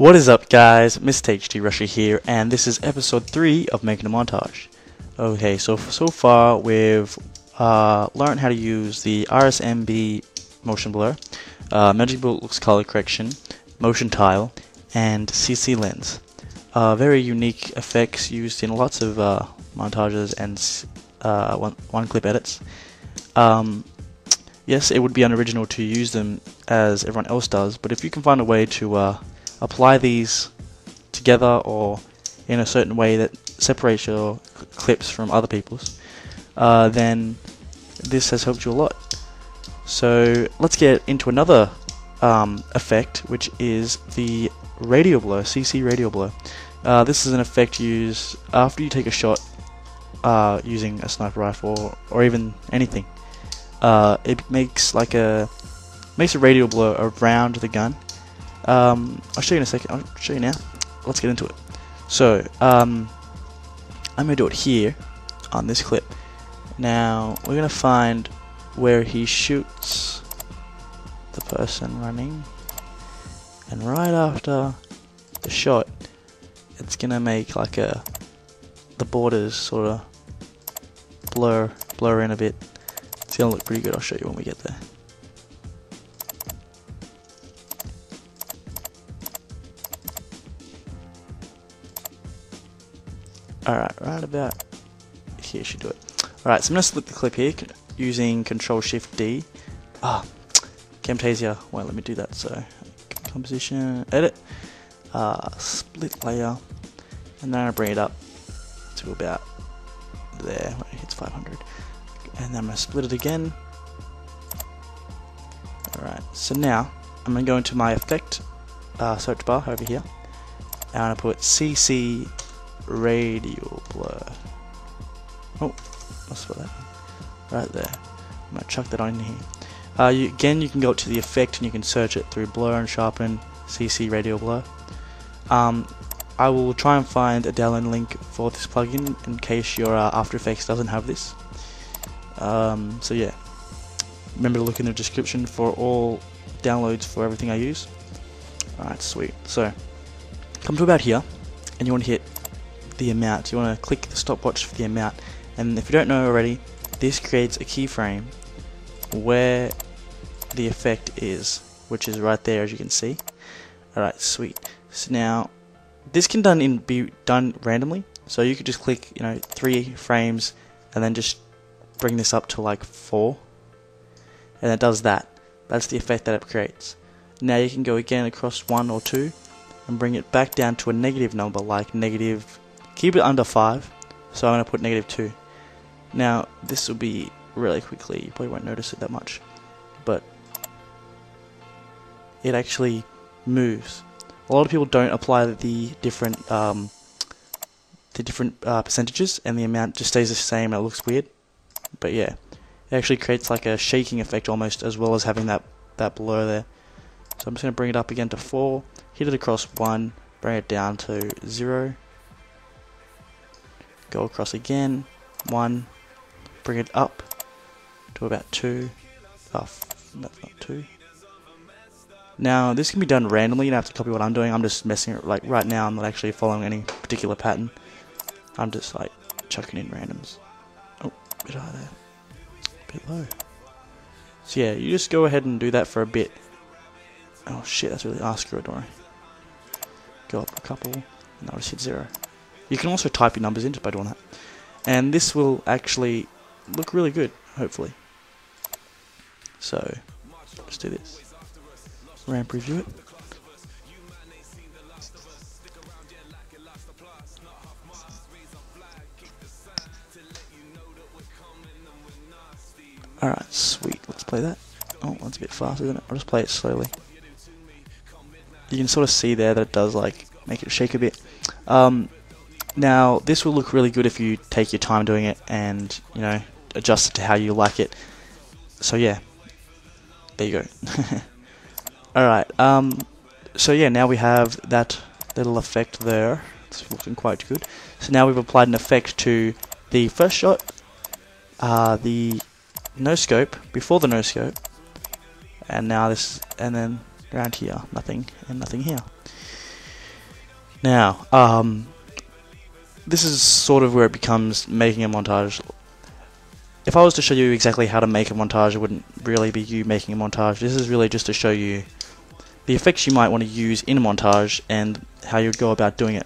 What is up, guys? Mr. HT Rusher here, and this is episode 3 of Making a Montage. Okay, so far we've learned how to use the RSMB motion blur, Magic Bullet's color correction, motion tile, and CC lens. Very unique effects used in lots of montages and one clip edits. Yes, it would be unoriginal to use them as everyone else does, but if you can find a way to apply these together or in a certain way that separates your clips from other people's, then this has helped you a lot. So let's get into another effect, which is the radio blur, CC radio blur. This is an effect used after you take a shot using a sniper rifle or even anything. It makes a radio blur around the gun. I'll show you in a second. I'll show you now. Let's get into it. So I'm gonna do it here on this clip. Now we're gonna find where he shoots the person running, and right after the shot, it's gonna make the borders sort of blur in a bit. It's gonna look pretty good. I'll show you when we get there. Alright, right about here should do it. Alright, so I'm going to split the clip here using Control-Shift-D. Camtasia won't let me do that, so composition, edit, split layer, and then I'm going to bring it up to about there when it hits 500. And then I'm going to split it again. Alright, so now I'm going to go into my effect search bar over here, and I'm going to put CC radio blur. Oh, I'll spell that right there. I'm gonna chuck that on in here. Again, you can go to the effect and you can search it through blur and sharpen CC radio blur. I will try and find a download link for this plugin in case your After Effects doesn't have this. So yeah, remember to look in the description for all downloads for everything I use. Alright, sweet. So come to about here, and you want to hit the amount. You want to click the stopwatch for the amount, and if you don't know already, this creates a keyframe where the effect is, which is right there, as you can see. Alright, sweet. So now this can be done randomly, so you could just click 3 frames and then just bring this up to 4, and it does that. That's the effect that it creates. Now you can go again across 1 or 2 and bring it back down to a negative number, like keep it under 5, so I'm going to put -2. Now this will be really quickly, you probably won't notice it that much, but it actually moves. A lot of people don't apply the different percentages, and the amount just stays the same and it looks weird. But yeah, it actually creates a shaking effect almost, as well as having that blur there. So I'm just going to bring it up again to 4, hit it across 1, bring it down to 0, go across again, 1, bring it up to about 2, that's not 2. Now this can be done randomly, you don't have to copy what I'm doing. I'm just messing it, right now I'm not actually following any particular pattern. I'm just chucking in randoms. Oh, a bit high there, a bit low. So yeah, you just go ahead and do that for a bit. Oh shit, that's really screw it, don't worry. Go up a couple, and I'll just hit 0. You can also type your numbers in just by doing that, and this will actually look really good, hopefully. So let's do this. Ramp review it. Alright, sweet. Let's play that. Oh, that's a bit fast, isn't it? I'll just play it slowly. You can sort of see there that it does make it shake a bit. Now this will look really good if you take your time doing it and adjust it to how you like it. So yeah, there you go. Alright, so yeah, now we have that little effect there. It's looking quite good. So now we've applied an effect to the first shot, the no scope, before the no scope, and now this, and then around here, nothing, and nothing here. Now, this is sort of where it becomes making a montage. If I was to show you exactly how to make a montage, it wouldn't really be you making a montage. This is really just to show you the effects you might want to use in a montage and how you'd go about doing it.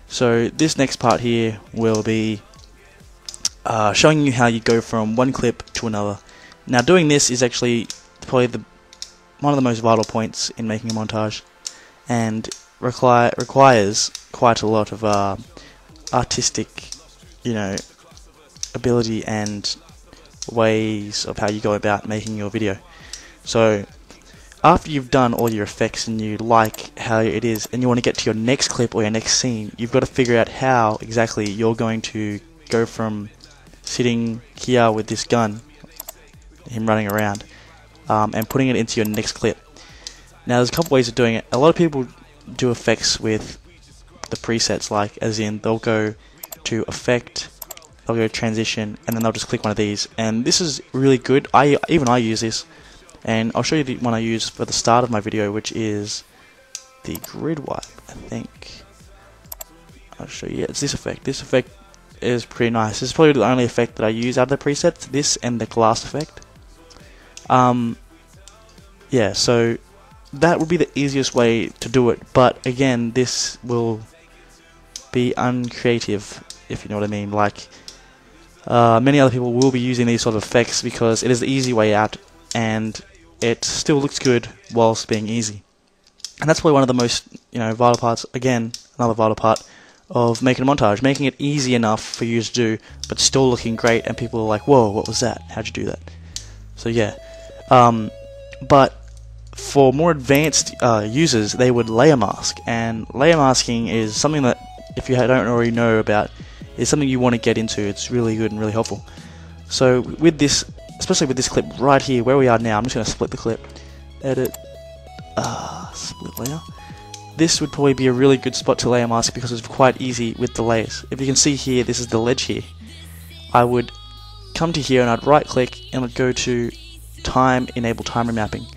So this next part here will be showing you how you go from one clip to another. Now doing this is actually probably one of the most vital points in making a montage, and requires quite a lot of artistic, ability and ways of how you go about making your video. So after you've done all your effects and you like how it is and you want to get to your next clip or your next scene, you've got to figure out how exactly you're going to go from sitting here with this gun, him running around, and putting it into your next clip. Now there's a couple ways of doing it. A lot of people do effects with the presets, like as in they'll go to effect, they'll go to transition, and then they'll just click one of these, and this is really good. I use this, and I'll show you the one I use for the start of my video, which is the grid wipe. I think I'll show you. Yeah, it's this effect. This effect is pretty nice. This is probably the only effect that I use out of the presets, this and the glass effect. Yeah, so that would be the easiest way to do it, but again, this will be uncreative, if you know what I mean. Like, many other people will be using these sort of effects because it is the easy way out, and it still looks good whilst being easy. And that's probably one of the most, vital parts. Again, another vital part of making a montage, making it easy enough for you to do, but still looking great, and people are like, "Whoa, what was that? How'd you do that?" So yeah, but for more advanced users, they would layer mask, and layer masking is something that, if you don't already know about, is something you want to get into. It's really good and really helpful. So with this, especially with this clip right here, where we are now, I'm just going to split the clip, edit, split layer. This would probably be a really good spot to layer mask because it's quite easy with the layers. If you can see here, this is the ledge here. I would come to here and I'd right click and I'd go to enable time remapping,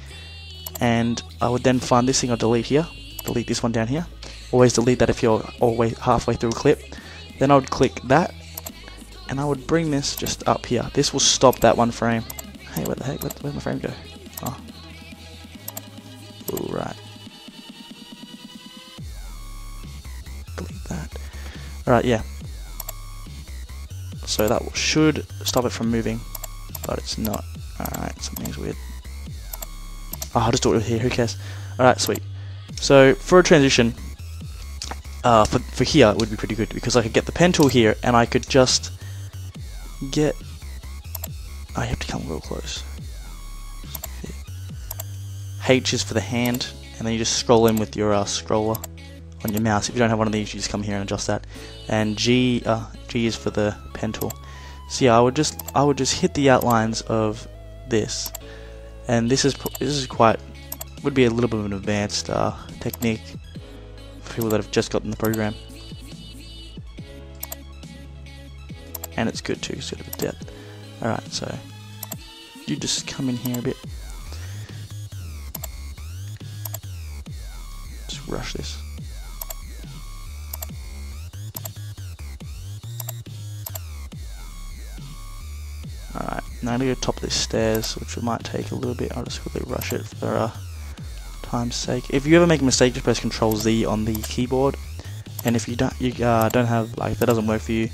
and I would then find this thing I'll delete here, delete this one down here. Always delete that if you're always halfway through a clip. Then I would click that and I would bring this just up here. This will stop that one frame. Hey, what the heck, where'd my frame go? Oh, alright, delete that. Alright, yeah, so that should stop it from moving, but it's not. Alright, something's weird. Oh, I'll just do it here, who cares? Alright, sweet. So for a transition, for here it would be pretty good because I could get the pen tool here and I could just get, I have to come real close. H is for the hand, and then you just scroll in with your scroller on your mouse. If you don't have one of these, you just come here and adjust that. And G is for the pen tool. So yeah, I would just hit the outlines of this, and this is would be a little bit of an advanced technique for people that have just gotten the program, and it's good too, sort of a depth. Alright, so you just come in here a bit, just rush this. Alright, now I'm going to go top of the stairs, which might take a little bit. I'll just quickly rush it for time's sake. If you ever make a mistake, just press Control Z on the keyboard, and if you don't have, like, if that doesn't work for you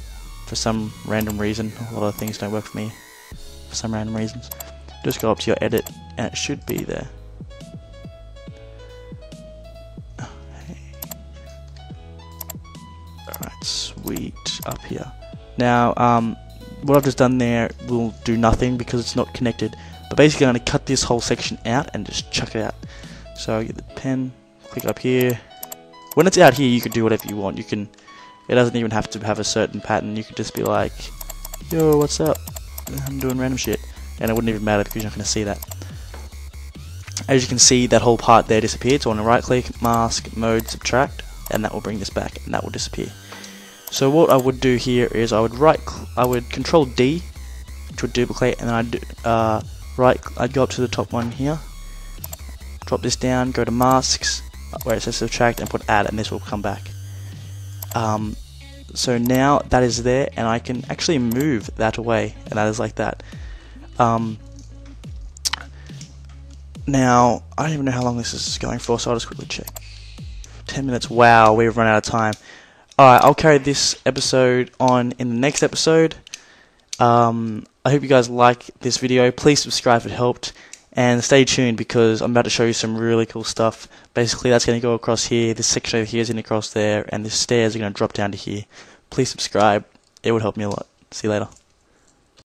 for some random reason, a lot of things don't work for me for some random reasons, just go up to your edit and it should be there. Alright, sweet, up here. Now, what I've just done there will do nothing because it's not connected, but basically I'm going to cut this whole section out and just chuck it out. So I get the pen, click up here. When it's out here, you can do whatever you want. It doesn't even have to have a certain pattern. You could just be like, yo, what's up? I'm doing random shit, and it wouldn't even matter because you're not going to see that. As you can see, that whole part there disappeared, so I want to right click, mask, mode, subtract, and that will bring this back, and that will disappear. So what I would do here is I would Control D, which would duplicate, and then I'd go up to the top one here, drop this down, go to masks, where it says subtract, and put add, and this will come back. So now that is there, and I can actually move that away, and that is like that. Now, I don't even know how long this is going for, so I'll just quickly check. 10 minutes. Wow, we've run out of time. Alright, I'll carry this episode on in the next episode. I hope you guys like this video. Please subscribe if it helped, and stay tuned because I'm about to show you some really cool stuff. Basically, that's going to go across here, this section over here is going to cross there, and the stairs are going to drop down to here. Please subscribe, it would help me a lot. See you later.